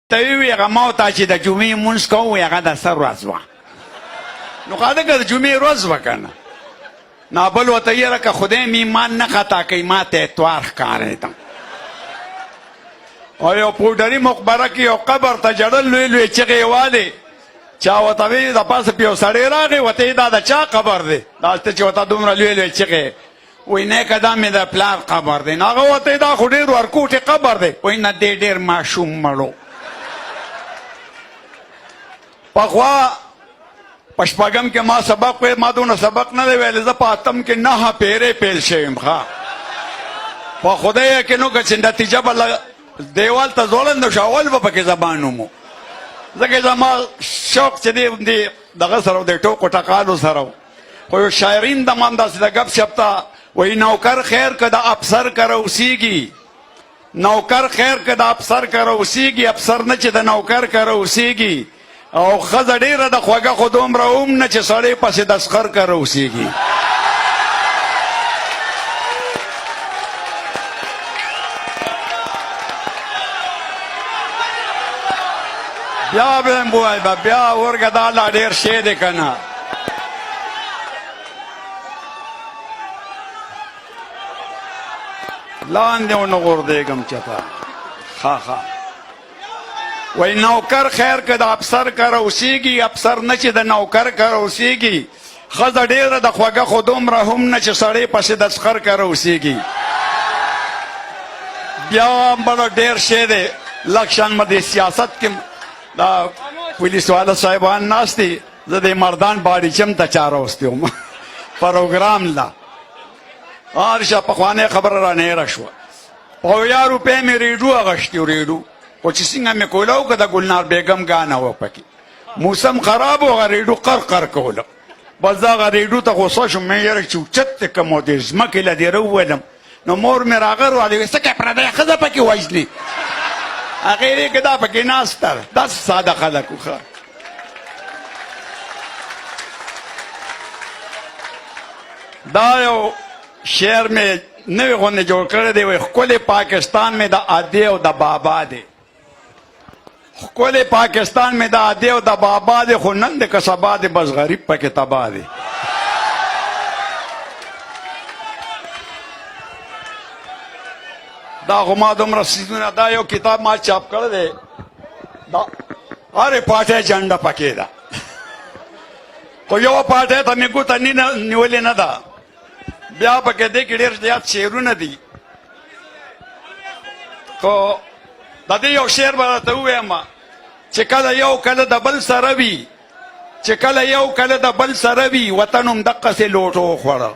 ته وی هغه ما ته چې د جمعې مونځ کوو هغه د څه ورځ وه نو خو هغه د جمعې ورځ وه که نه نابل ورته یره که خدای مې ایمان نه خطا کوي ما ته اتوار ښکارېده او یو پوډري مقبره کې یو قبر ته جړل لوی لوی چغې والې چا ورته ویلي د پاسه پې یو سړی راغی ورته دا د چا قبر دی دلته چې ورته دومره لوی لوی چغې وایي نه که دا مې د پلار قبر دی نو هغه ورته دا خو ډېر ورکوټې قبر دی وایي نه دی ډېر ماشوم مړو پخوا په شپږم کې ما سبق وی ما دونه سبق نه دی ویلی زه په اتم کې 9 پیرې پیل شویم ښه په خدای یقین وکړه چې نتیجه به دیوال ته ځوړنده شو اول به پکې زبان ومو ځکه زما شوق چې دی دغه سره د ټوکو ټقالو سره خو یو شاعرین د مان داسې د ګپ شپ ته وایي نوکر خیر که د افسر کره اوسیږي نوکر خیر که د افسر کره اوسیږي افسر نه چې د نوکر کره اوسیږي او ښځه ډېره د خوږه خو دومره هم نه چې سړی پسې د سخر کره اوسیږي بیا به یم ووایي به بیا ورګه دا لا ډېر شی دی که نه لاندې ونه غورځېږم چېرته ښه ښه وای نوکر خیر که د افسر کره اوسیږي افسر نه چې د نوکر کره اوسیږي ښځه ډېره د خوږه خو دومره هم نه چې سړی پسې د سخر کره اوسیږي بیا هم بله ډېر شی دی لږ شان به د سیاست کې دا پولیس والا صاحبان ناست دي زه د مردان باډیچم ته چا راوستی وم پروګرام لا هر شا پخوانۍ خبره رانهیره شوه په 1000 روپۍ مې ریډو اخیستي و ریډو خو چې څنګه مې کوله وکړه د ګلنار بیګم ګانه وه پکې موسم خراب و هغه ریډو قر کوله بس زه هغه ریډو ته غوسه شوم مې یاره چې اوچت دی که مو د ځمکې له دېره وویلم نو مور مې راغر والې وایي څه کوې پردی ښځه پکې وژنې هغې ویې که دا پکې ناسته ده داسې ساده خلک وو ښه دا یو شعر مې نوې غوندې جوړ کړی دی وایي ښکلی پاکستان مې د ادې او د بابا دی ښکلی پاکستان مې د ادې او د بابا دی خو نن د که سبا دی بس غریب پکې تباه دی دا خو ما دومره څیزونه دا یو کتاب ما چاپ کړی دی دا هرې پارټۍ جنډه پکې ده خو یوه پارټۍ ته مې ګوته نیولې نه ده بیا پکې دې کې ډېر زیات شعرونه دي خو د دې یو شعر به راته ووایم چې کله یو کله د بل سره وي چې کله یو کله د بل سره وي وطن هم دقسې لوټو وخوړه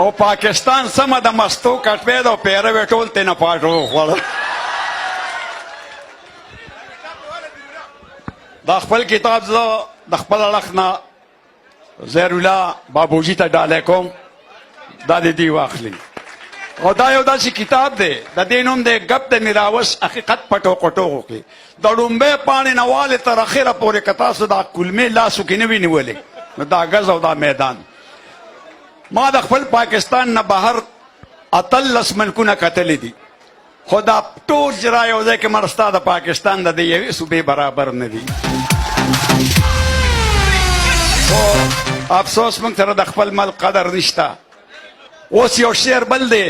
او پاکستان سمه د مستو کټوې ده او پیروې ټول ترېنه پاټو وخوړه دا خپل کتاب زه د خپل اړخ نه زهرالله بابوجي ته ډالۍ کوم دا د دې واخلي او دا یو داسې کتاب دی د دې نوم دی ګپ د میراوس حقیقت پټو قټو کې د ړومبۍ پاڼې نه والې تر اخره پورې که تاسو دا کلمې لاسو کې نه وي نیولې نو دا ګز او دا میدان ما د خپل پاکستان نه بهر 18 ملکونه کتلي دي خو دا ټول چې را یو ځای کې مړه ستا د پاکستان د دې یوې صوبې برابر نه دي خو افسوس موږ سره د خپل ملک قدر نشته اوس یو شعر بل دی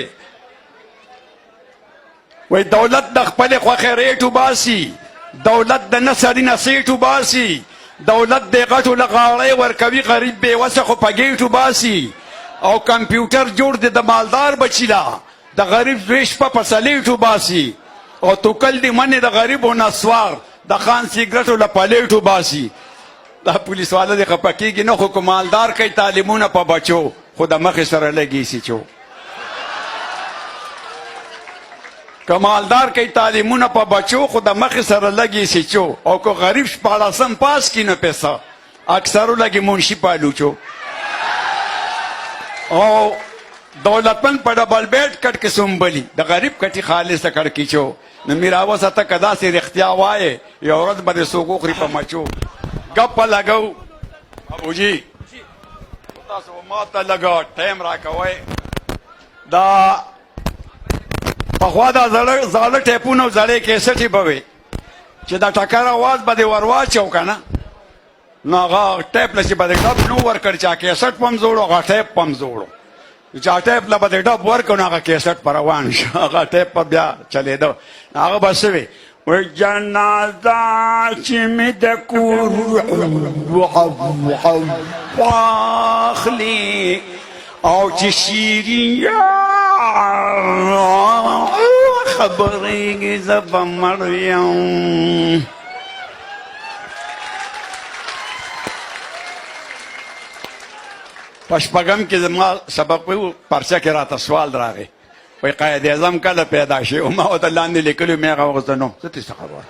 وایي دولت د خپلې خوښې ریټ وباسي دولت د نه سړي نه سیټ وباسي دولت د غټو له غاړۍ ورکوي غریب بېوسه خو په ګیټ وباسي او کمپیوټر جوړ دی د مالدار بچي لا د غریب زوی شپه په سلیټ وباسي او توکل دی منې د غریبو نسوار د خان سیګرټو له پلیټ وباسي دا پولیس والا دی خفه کېږي نه خو که مالدار کوي تعلیمونه په بچو خو د مخې سره لګي سیچو که مالدار کوي تعلیمونه په بچو خو د مخې سره لګي سیچو او که غریب شپاړسم پاس کړي نو پیسه اکثرو لګي منشي پالوچو او دولتمن په ډبل بیټ کټ کې سنبلي د غریب کټي خالص کړ کیچو نو میراوس ته کدا سي رښتیا وایي یو ورځ به د سوګو خري په مچو ګپ لګو ابوجي تاسو ما ته لګا ټایم راکوي دا پخوا دا زاړه ټیپونه او زړې کیسټې به وې چې دا ټکر اواز به دې ور واچو که نه نو هغه ټیپ له چې به دې ډب نو ورکړ چا کیسټ پم زوړو هغه ټیپ پم زوړو چا ټیپ له به دې ډب ورکړو نو هغه کیسټ په روان شو هغه ټیپ په بیا چلېده هغه به څه وي وی جنازه چې مې د کور واخلي او چې شیرین خبرېږي زه به مړ یم په شپږم کې زما سبق وی پرچه کې راته سوال راغی وی قائد اعظم کله پیدا شي او ما ورته لاندې لیکلي مې هغه وغوښته نو زه ترې څه خبره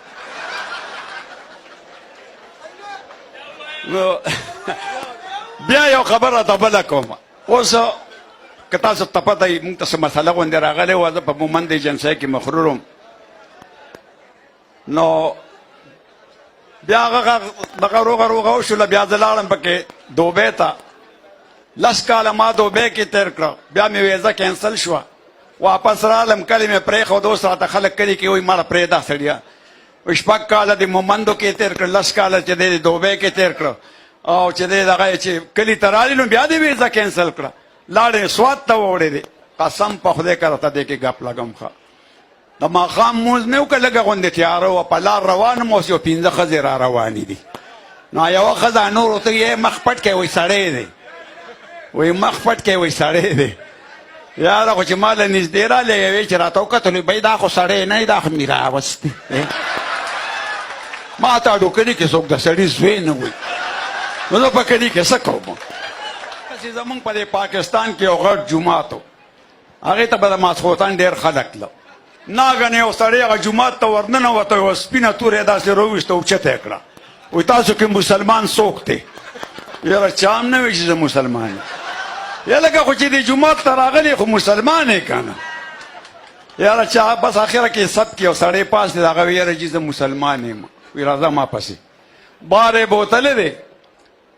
بیا یو خبره راته بله کومه اوس که تاسو ته پته وي موږ ته څه مسله غوندې راغلی وه زه په مومند ایجنسۍ کې مخرور وم نو بیا هغه دغه روغه وشوله بیا زه لاړم پکې دوبۍ ته 10 کاله ما دوبۍ کې تېر کړه بیا مې ویزه کینسل شوه واپس رالم کلي مې پرېښود اوس راته خلک کلي کې وایي مړه پرېږده سړیه 6 کاله د مومندو کې تېر کړه 10 کاله چې دی د دوبۍ کې تېر کړه او چې دی دغه چې کلي ته رالي نو بیا دې ویزه کینسل کړه لاړې سوات ته ووړېدې قسم په خدای که راته دې کې ګپ لګم ښه د ماښام مونځ مې وکړه لږه غوندې تیاره وه په لار روان یم اوس یو 5 ښځې را روانې دي نو یوه ښځه نور ورته یې مخ پټ کړی وایي سړی دی وایي مخ پټ کړی وایي سړی دی یاره خو چې ما له نږدې رالی یوې چې راته وکتلو بی دا خو سړی نه دا خو مې راوست دی ما ته ډوکلي کې څوک د سړي زوی نه وایي نو زه په کلي کې څه کوم چې زمونږ په دې پاکستان کې یو غټ جومات و هغې ته به د ماسخوتن ډېر خلک تله ناګنې یو سړی هغه جومات ته ورننوته یوه سپینه توره یې داسې راوویسته اوچته یې کړه وایي تاسو کې مسلمان څوک دی یاره چا هم نه وایي چې زه مسلمان یم یا لکه خو چې دې جومات ته راغلی خو مسلمان یې که نه یاره چا بس اخره کې سب کې یو سړی پاس دی هغه وایي یاره جي زه مسلمان یم وایي راځه ما پسې بار یې بوتلی دی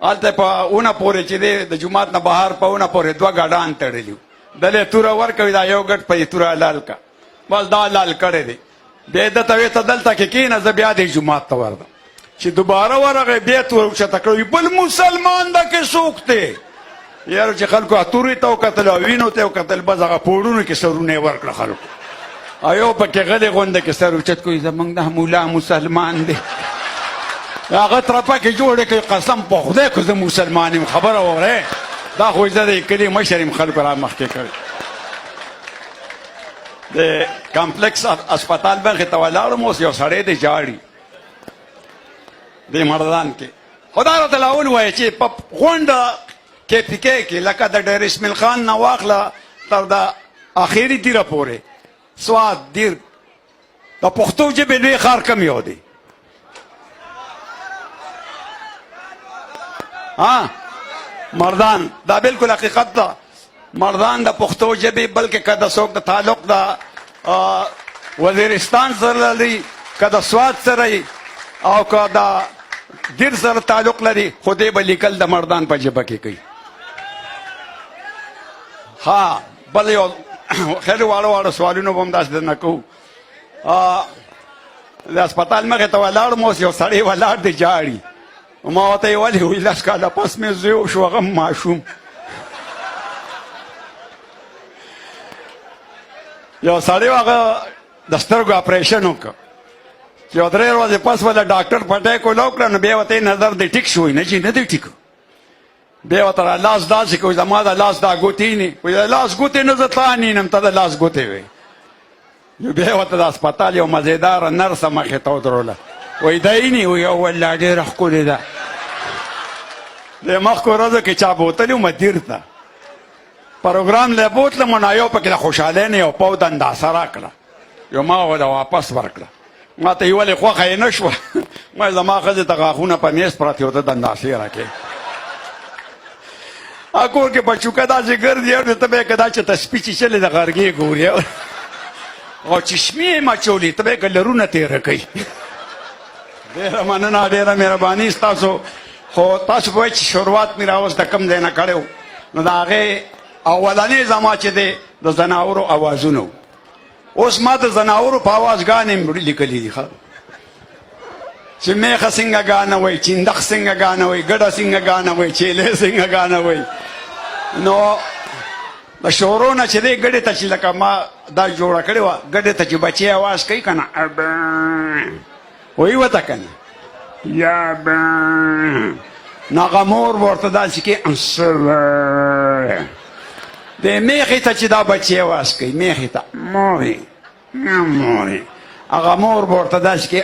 هلته په اونه پورې چې دی د جومات نه بهر په اونه پورې 2 ګاډان تړلي وو دلې توره ورکوي دا یو ګټ په دې توره حلال که بس دا حلال کړی دی بیا یې دته ویې ته دلته کې کښېنه زه بیا دې جومات ته ورځم چې دوباره ورغی بیا یې توره اوچته کړه بل مسلمان ده کې څوک دی یاره چې خلکو تورې ته وکتل او وینو ته وکتل بس هغه پوړونو کې سرونه یې ورکړه خلکو او یو پکې غلې غونده کې سر اوچت کوي زمونږ دا مولا مسلمان دی هغه ترپه کې جوړې کړي قسم په خدای که زه مسلمان یم خبره واورئ دا خو زه د کلي مشر یم خلکو را مخکې کړی د کمپلکس اسپتال برخې ته ولاړم اوس یو سړی دی جاړي دې مردان کې خدا راته لاول وایي چې په غونډه کې پکې کې لکه د ډیر اسمیل خان نه واخله تر د اخري تیره پورې سوات دیر د پښتو ژبې لوی ښار کوم یو دی مردان دا بالکل حقیقت ده مردان د پښتو ژبې بلکې که د څوک د تعلق د وزیرستان سره لري که د سوات سره او که د دیر سره تعلق لري خو دې به لیکل د مردان په ژبه کې کوي ها بل یو خیر واړه واړه سوالونه به هم داسې درنه کوو د اسپتال مخې ته ولاړم اوس یو سړی ولاړ دی جاړي ما ورته یې ولې وایي 10 کاله پس مې زوی وشو هغه ماشوم یو سړی هغه د سترګو اپریشن وکړه چې یو 3 ورځې پس وله ډاکټر پټی کوله وکړه نو بیا ورته نظر دی ټیک شو نه چې نه دی ټیک بیا ورته را لاس داسې کوي زما د لاس دا ګوتې نه وایي د لاس ګوتې نه زه تا نینم ته د لاس ګوتې وایي بیا ورته د اسپتال یو مزېداره نرسه مخې ته ودروله وایي دا یې نه وایي والله ډېره ښکلې ده د مخکې ورځو کې چا بوتلي ومه دیر ته پروګرام له بوتلم نو یو پکې د خوشحالۍ نه یو پود انداسه راکړه یو ما وله واپس ورکړه ما ته یې ولې خوښه یې نه شوه ما زما ښځې ته غاښونه په میز پراته ورته د انداسې راکړې کور کې بچوکه داسې ګرځي او ته به یې که دا چې تسپي چیچلې د غرګې ګورې او چشمې یې مچولې ته به یې که لرونه تېره کوي ډېره مننه ډېره مهرباني ستاسو خو تاسو به وایئ چې شروعات مې راوست د کوم ځای نه کړی نو د هغې اولنې زما چې دی د زناورو اوازونه اوس ما د زناورو په اواز ګانې مې لیکلي دي چې میخه څنګه ګانه وایي چندخ څنګه ګانه وایي ګډه څنګه ګانه وایي چیلې څنګه ګانه وایي نو د شورو نه چې دی ګډې ته چې لکه ما دا جوړه کړې وه ګډې ته چې بچی اواز کوي که نه وایي ورته که نه یا نو هغه مور به ورته داسې کې د میخې ته چې دا بچی اواز کوي میخې ته مورې مورې هغه مور به ورته داسې کې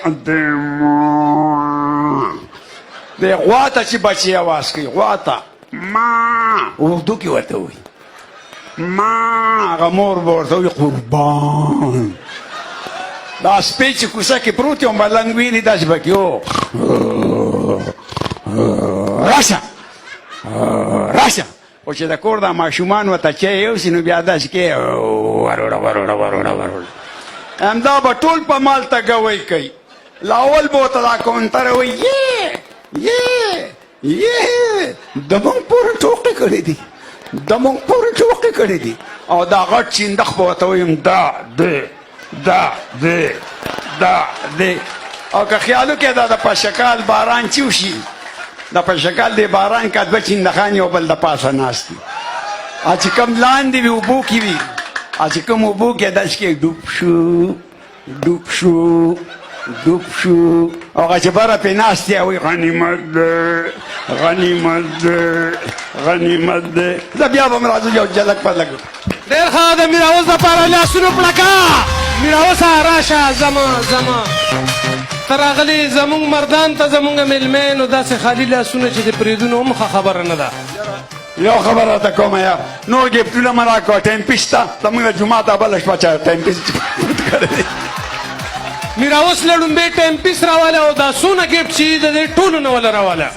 د غوا ته چې بچی اواز کوي غوا ته ما اردو کې ورته وایي ما هغه مور به ورته وایي قربان دا سپی چې کوڅه کې پروت یم ملنګ ویني داسې به کې راشه راشه خو چې د کور دا ماشومان ورته چای یوسي نو بیا داسې کې وروړه وروړه وروړه وروړه همدا به ټول په مال ته ګوی کوي لاول به ورته دا کونتره وایي د مونږ پورې ټوقې کړې دي د مونږ پورې ټوقې کړې دي او دا غټ چندخ به ورته ویم دا دی دا دی دا دی او که خیالو کې دا د پشکال باران چې وشي د پشکال دی باران که دوه چندخان یو بل د پاسه ناست دي چې کوم لاندې وي اوبو کې وي چې کوم اوبو کې داسې کې ډوب شو ډوب شو ډوب شو او هغه چې بره پرې ناست دی وایي غنیمت دی غنیمت دی غنیمت دی زه بیا به م راځو یو جلک پلک ډېر ښه د میراوس دپاره لاسونو پړکه میراوسه راشه زما ته راغلې زمونږ مردان ته زمونږ میلمه نو داسې خالي لاسونه چې د پرېدونو هم ښه خبره نه ده یو خبره راته کومه یا نور ګفټونه مه راکوه ټیمپیس ته زمونږ د جومات بله شپه چا ټیمپیس کړی دی میراوس له ډومبې ټیمپیس راواله او دا څونه ګفټ چې د دې ټولو نه وله راواله